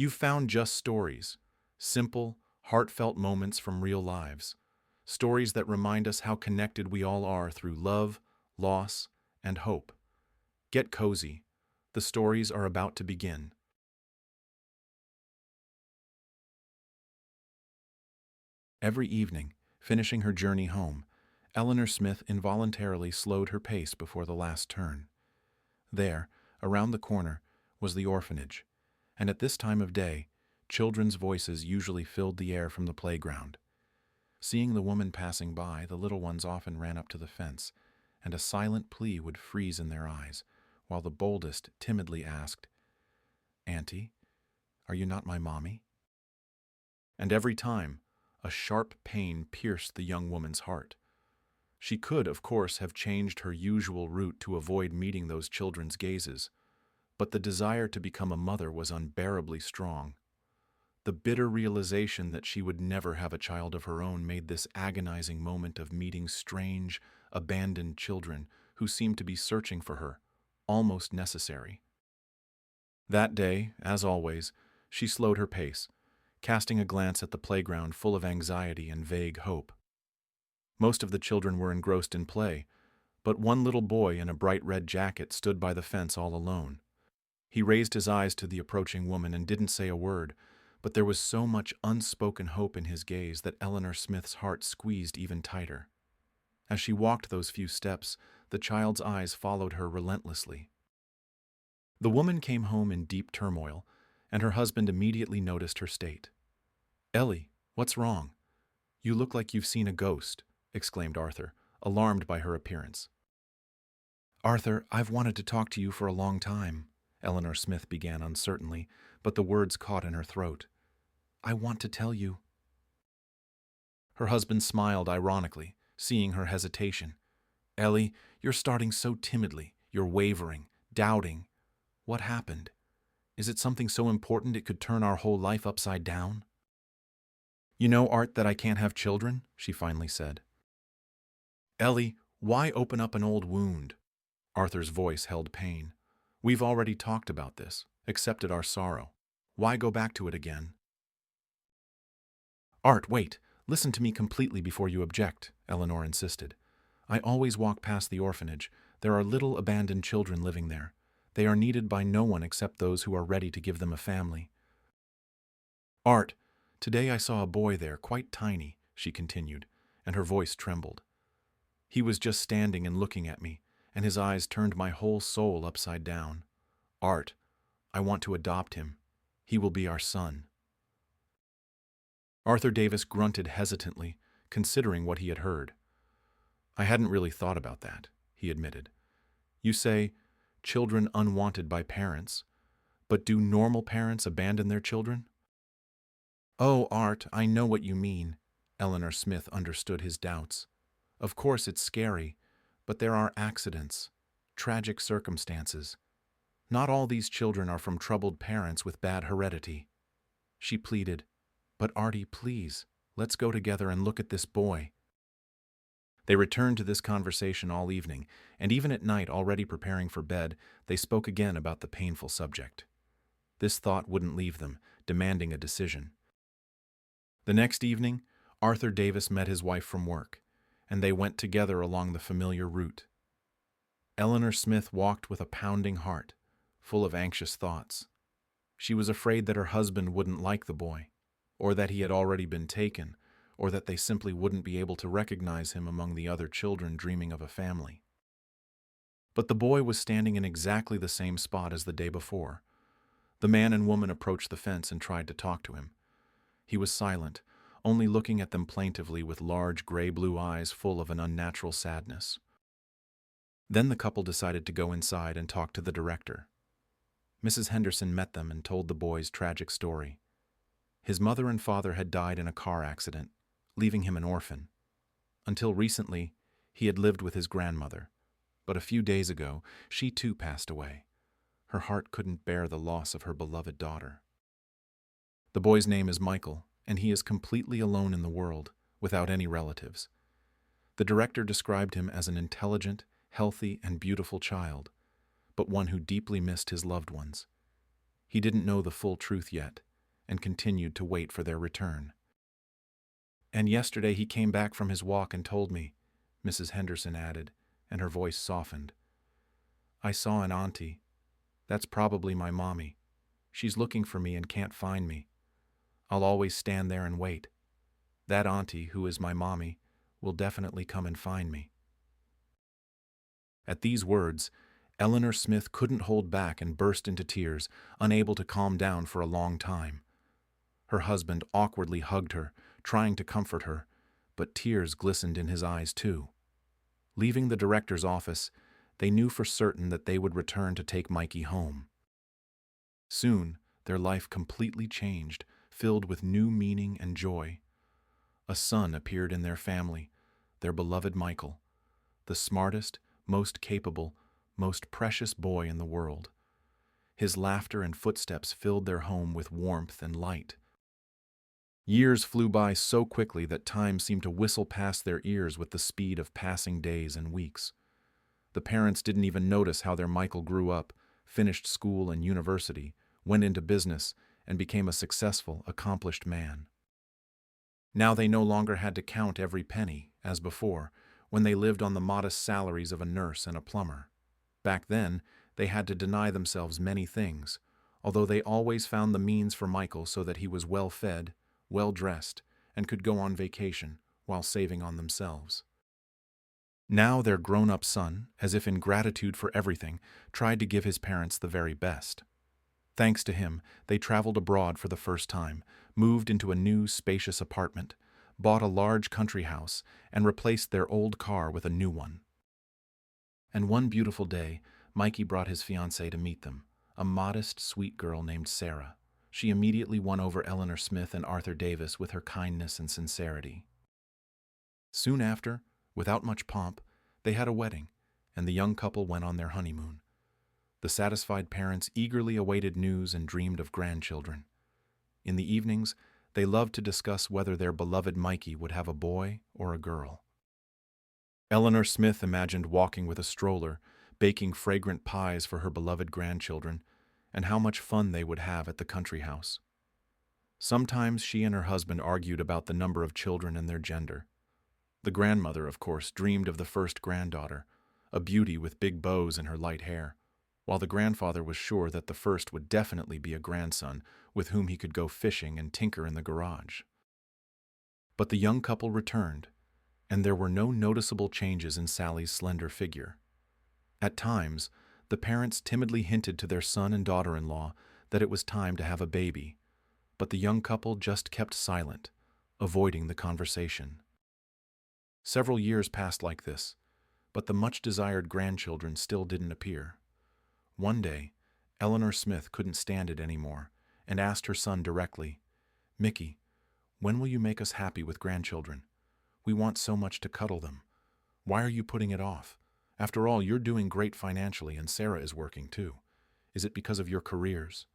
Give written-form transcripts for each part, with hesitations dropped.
You've found just stories, simple, heartfelt moments from real lives, stories that remind us how connected we all are through love, loss, and hope. Get cozy. The stories are about to begin. Every evening, finishing her journey home, Eleanor Smith involuntarily slowed her pace before the last turn. There, around the corner, was the orphanage, and at this time of day, children's voices usually filled the air from the playground. Seeing the woman passing by, the little ones often ran up to the fence, and a silent plea would freeze in their eyes, while the boldest timidly asked, "Auntie, are you not my mommy?" And every time, a sharp pain pierced the young woman's heart. She could, of course, have changed her usual route to avoid meeting those children's gazes, but the desire to become a mother was unbearably strong. The bitter realization that she would never have a child of her own made this agonizing moment of meeting strange, abandoned children who seemed to be searching for her almost necessary. That day, as always, she slowed her pace, casting a glance at the playground full of anxiety and vague hope. Most of the children were engrossed in play, but one little boy in a bright red jacket stood by the fence all alone. He raised his eyes to the approaching woman and didn't say a word, but there was so much unspoken hope in his gaze that Eleanor Smith's heart squeezed even tighter. As she walked those few steps, the child's eyes followed her relentlessly. The woman came home in deep turmoil, and her husband immediately noticed her state. "Ellie, what's wrong? You look like you've seen a ghost," exclaimed Arthur, alarmed by her appearance. "Arthur, I've wanted to talk to you for a long time," Eleanor Smith began uncertainly, but the words caught in her throat. "I want to tell you." Her husband smiled ironically, seeing her hesitation. "Ellie, you're starting so timidly. You're wavering, doubting. What happened? Is it something so important it could turn our whole life upside down?" "You know, Art, that I can't have children," she finally said. "Ellie, why open up an old wound?" Arthur's voice held pain. "We've already talked about this, accepted our sorrow. Why go back to it again?" "Art, wait. Listen to me completely before you object," Eleanor insisted. "I always walk past the orphanage. There are little abandoned children living there. They are needed by no one except those who are ready to give them a family." "Art, today I saw a boy there, quite tiny," she continued, and her voice trembled. "He was just standing and looking at me, and his eyes turned my whole soul upside down. Art, I want to adopt him. He will be our son." Arthur Davis grunted hesitantly, considering what he had heard. "I hadn't really thought about that," he admitted. "You say, children unwanted by parents, but do normal parents abandon their children?" "Oh, Art, I know what you mean." Eleanor Smith understood his doubts. "Of course it's scary, but there are accidents, tragic circumstances. Not all these children are from troubled parents with bad heredity." She pleaded, "But Artie, please, let's go together and look at this boy." They returned to this conversation all evening, and even at night, already preparing for bed, they spoke again about the painful subject. This thought wouldn't leave them, demanding a decision. The next evening, Arthur Davis met his wife from work, and they went together along the familiar route. Eleanor Smith walked with a pounding heart, full of anxious thoughts. She was afraid that her husband wouldn't like the boy, or that he had already been taken, or that they simply wouldn't be able to recognize him among the other children dreaming of a family. But the boy was standing in exactly the same spot as the day before. The man and woman approached the fence and tried to talk to him. He was silent, only looking at them plaintively with large gray-blue eyes full of an unnatural sadness. Then the couple decided to go inside and talk to the director. Mrs. Henderson met them and told the boy's tragic story. His mother and father had died in a car accident, leaving him an orphan. Until recently, he had lived with his grandmother, but a few days ago, she too passed away. Her heart couldn't bear the loss of her beloved daughter. The boy's name is Michael, and he is completely alone in the world, without any relatives. The director described him as an intelligent, healthy, and beautiful child, but one who deeply missed his loved ones. He didn't know the full truth yet, and continued to wait for their return. "And yesterday he came back from his walk and told me," Mrs. Henderson added, and her voice softened. "I saw an auntie. That's probably my mommy. She's looking for me and can't find me. I'll always stand there and wait. That auntie, who is my mommy, will definitely come and find me." At these words, Eleanor Smith couldn't hold back and burst into tears, unable to calm down for a long time. Her husband awkwardly hugged her, trying to comfort her, but tears glistened in his eyes too. Leaving the director's office, they knew for certain that they would return to take Mikey home. Soon, their life completely changed, filled with new meaning and joy. A son appeared in their family, their beloved Michael, the smartest, most capable, most precious boy in the world. His laughter and footsteps filled their home with warmth and light. Years flew by so quickly that time seemed to whistle past their ears with the speed of passing days and weeks. The parents didn't even notice how their Michael grew up, finished school and university, went into business, and became a successful, accomplished man. Now they no longer had to count every penny, as before, when they lived on the modest salaries of a nurse and a plumber. Back then, they had to deny themselves many things, although they always found the means for Michael so that he was well-fed, well-dressed, and could go on vacation while saving on themselves. Now their grown-up son, as if in gratitude for everything, tried to give his parents the very best. Thanks to him, they traveled abroad for the first time, moved into a new, spacious apartment, bought a large country house, and replaced their old car with a new one. And one beautiful day, Mikey brought his fiancée to meet them, a modest, sweet girl named Sarah. She immediately won over Eleanor Smith and Arthur Davis with her kindness and sincerity. Soon after, without much pomp, they had a wedding, and the young couple went on their honeymoon. The satisfied parents eagerly awaited news and dreamed of grandchildren. In the evenings, they loved to discuss whether their beloved Mikey would have a boy or a girl. Eleanor Smith imagined walking with a stroller, baking fragrant pies for her beloved grandchildren, and how much fun they would have at the country house. Sometimes she and her husband argued about the number of children and their gender. The grandmother, of course, dreamed of the first granddaughter, a beauty with big bows in her light hair, while the grandfather was sure that the first would definitely be a grandson with whom he could go fishing and tinker in the garage. But the young couple returned, and there were no noticeable changes in Sally's slender figure. At times, the parents timidly hinted to their son and daughter-in-law that it was time to have a baby, but the young couple just kept silent, avoiding the conversation. Several years passed like this, but the much-desired grandchildren still didn't appear. One day, Eleanor Smith couldn't stand it anymore and asked her son directly, "Mickey, when will you make us happy with grandchildren? We want so much to cuddle them. Why are you putting it off? After all, you're doing great financially and Sarah is working too. Is it because of your careers?"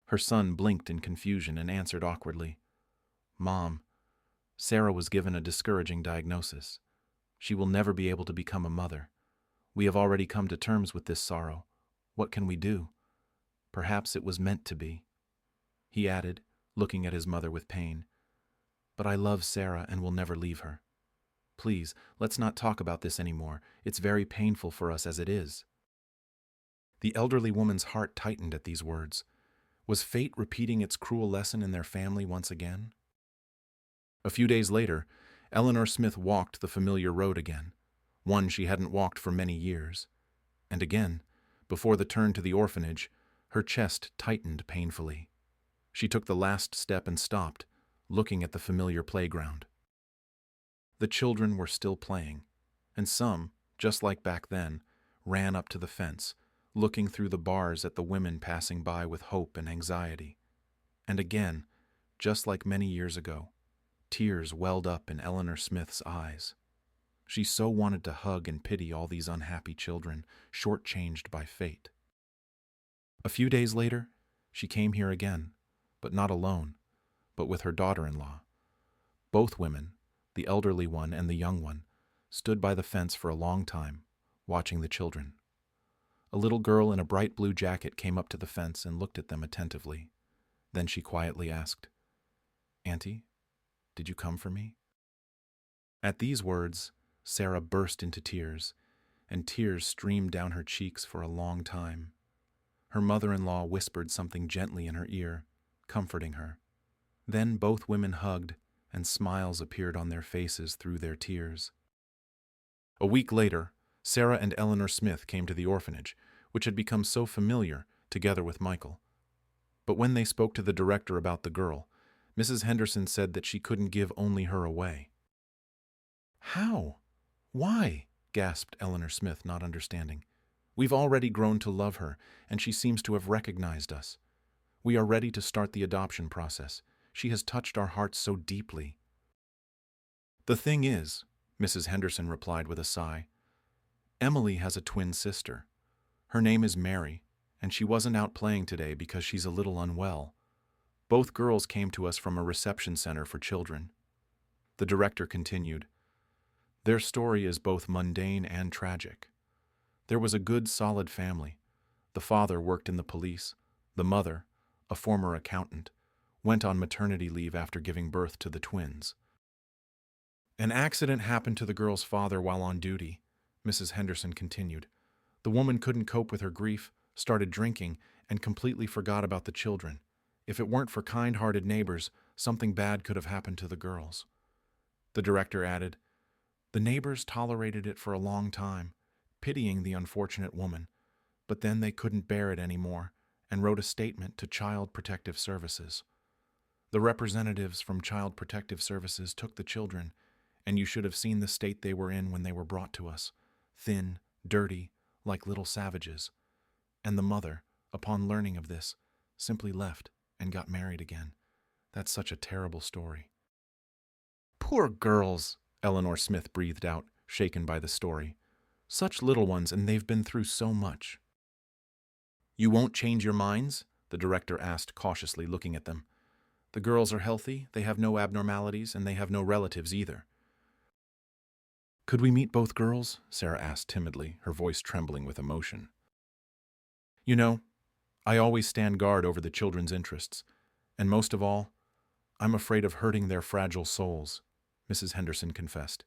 Her son blinked in confusion and answered awkwardly, "Mom, Sarah was given a discouraging diagnosis. She will never be able to become a mother. We have already come to terms with this sorrow. What can we do? Perhaps it was meant to be." He added, looking at his mother with pain, "But I love Sarah and will never leave her. Please, let's not talk about this anymore. It's very painful for us as it is." The elderly woman's heart tightened at these words. Was fate repeating its cruel lesson in their family once again? A few days later, Eleanor Smith walked the familiar road again, one she hadn't walked for many years. And again, before the turn to the orphanage, her chest tightened painfully. She took the last step and stopped, looking at the familiar playground. The children were still playing, and some, just like back then, ran up to the fence, looking through the bars at the women passing by with hope and anxiety. And again, just like many years ago, tears welled up in Eleanor Smith's eyes. She so wanted to hug and pity all these unhappy children, shortchanged by fate. A few days later, she came here again, but not alone, but with her daughter-in-law. Both women, the elderly one and the young one, stood by the fence for a long time, watching the children. A little girl in a bright blue jacket came up to the fence and looked at them attentively. Then she quietly asked, "Auntie, did you come for me?" At these words, Sarah burst into tears, and tears streamed down her cheeks for a long time. Her mother-in-law whispered something gently in her ear, comforting her. Then both women hugged, and smiles appeared on their faces through their tears. A week later, Sarah and Eleanor Smith came to the orphanage, which had become so familiar, together with Michael. But when they spoke to the director about the girl, Mrs. Henderson said that she couldn't give only her away. "How? Why?" gasped Eleanor Smith, not understanding. "We've already grown to love her, and she seems to have recognized us. We are ready to start the adoption process. She has touched our hearts so deeply." "The thing is," Mrs. Henderson replied with a sigh, "Emily has a twin sister. Her name is Mary, and she wasn't out playing today because she's a little unwell. Both girls came to us from a reception center for children." The director continued, "Their story is both mundane and tragic. There was a good, solid family. The father worked in the police. The mother, a former accountant, went on maternity leave after giving birth to the twins. An accident happened to the girl's father while on duty," Mrs. Henderson continued. "The woman couldn't cope with her grief, started drinking, and completely forgot about the children. If it weren't for kind-hearted neighbors, something bad could have happened to the girls." The director added, "The neighbors tolerated it for a long time, pitying the unfortunate woman, but then they couldn't bear it anymore and wrote a statement to Child Protective Services. The representatives from Child Protective Services took the children, and you should have seen the state they were in when they were brought to us, thin, dirty, like little savages. And the mother, upon learning of this, simply left and got married again. That's such a terrible story." "Poor girls," Eleanor Smith breathed out, shaken by the story. "Such little ones, and they've been through so much." "You won't change your minds?" the director asked cautiously, looking at them. "The girls are healthy, they have no abnormalities, and they have no relatives either." "Could we meet both girls?" Sarah asked timidly, her voice trembling with emotion. "You know, I always stand guard over the children's interests, and most of all, I'm afraid of hurting their fragile souls," Mrs. Henderson confessed.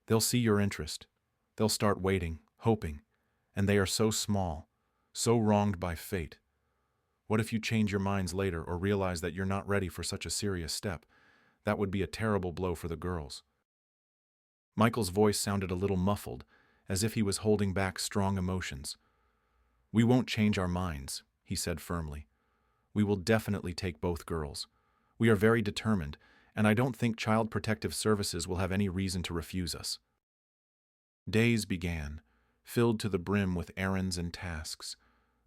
"They'll see your interest. They'll start waiting, hoping, and they are so small, so wronged by fate. What if you change your minds later or realize that you're not ready for such a serious step? That would be a terrible blow for the girls." Michael's voice sounded a little muffled, as if he was holding back strong emotions. "We won't change our minds," he said firmly. "We will definitely take both girls. We are very determined, and I don't think Child Protective Services will have any reason to refuse us." Days began, filled to the brim with errands and tasks,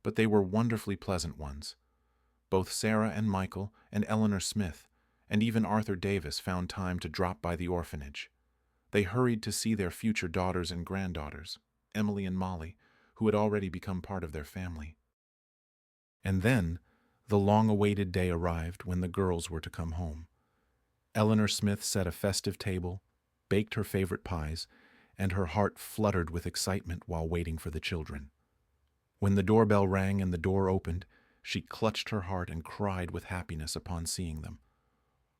but they were wonderfully pleasant ones. Both Sarah and Michael and Eleanor Smith, and even Arthur Davis found time to drop by the orphanage. They hurried to see their future daughters and granddaughters, Emily and Molly, who had already become part of their family. And then, the long-awaited day arrived when the girls were to come home. Eleanor Smith set a festive table, baked her favorite pies, and her heart fluttered with excitement while waiting for the children. When the doorbell rang and the door opened, she clutched her heart and cried with happiness upon seeing them.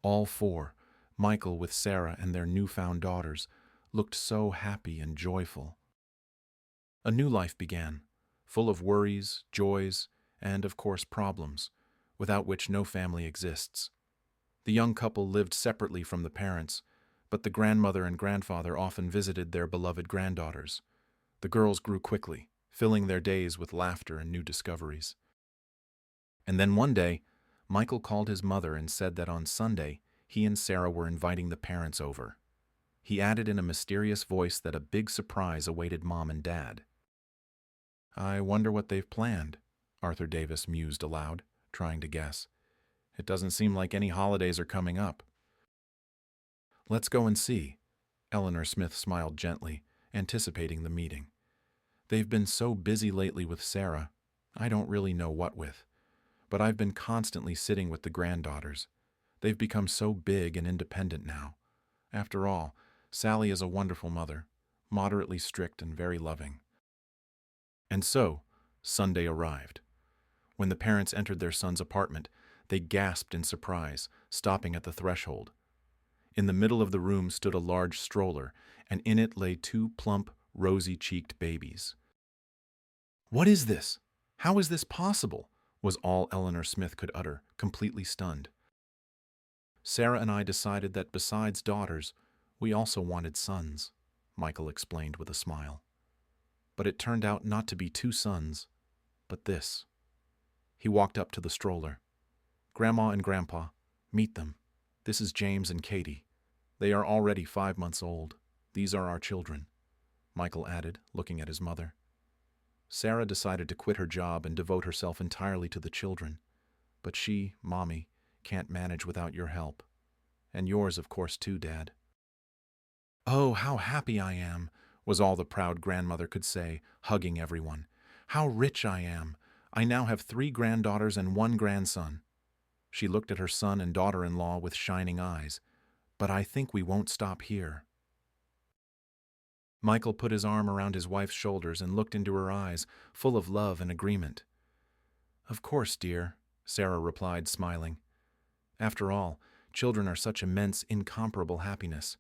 All four, Michael with Sarah and their newfound daughters, looked so happy and joyful. A new life began, full of worries, joys, and, of course, problems, without which no family exists. The young couple lived separately from the parents, but the grandmother and grandfather often visited their beloved granddaughters. The girls grew quickly, filling their days with laughter and new discoveries. And then one day, Michael called his mother and said that on Sunday, he and Sarah were inviting the parents over. He added in a mysterious voice that a big surprise awaited Mom and Dad. "I wonder what they've planned," Arthur Davis mused aloud, trying to guess. "It doesn't seem like any holidays are coming up." "Let's go and see." Eleanor Smith smiled gently, anticipating the meeting. "They've been so busy lately with Sarah, I don't really know what with. But I've been constantly sitting with the granddaughters. They've become so big and independent now. After all, Sally is a wonderful mother, moderately strict and very loving." And so, Sunday arrived. When the parents entered their son's apartment, They gasped in surprise, stopping at the threshold. In the middle of the room stood a large stroller, and in it lay two plump, rosy-cheeked babies. "What is this? How is this possible?" was all Eleanor Smith could utter, completely stunned. "Sarah and I decided that besides daughters, we also wanted sons," Michael explained with a smile. "But it turned out not to be two sons, but this." He walked up to the stroller. "Grandma and Grandpa, meet them. This is James and Katie. They are already 5 months old. These are our children," Michael added, looking at his mother. Sarah decided to quit her job and devote herself entirely to the children. "But she, Mommy, can't manage without your help. And yours, of course, too, Dad." "Oh, how happy I am," was all the proud grandmother could say, hugging everyone. "How rich I am. I now have 3 granddaughters and 1 grandson." She looked at her son and daughter-in-law with shining eyes. "But I think we won't stop here." Michael put his arm around his wife's shoulders and looked into her eyes, full of love and agreement. "Of course, dear," Sarah replied, smiling. "After all, children are such immense, incomparable happiness.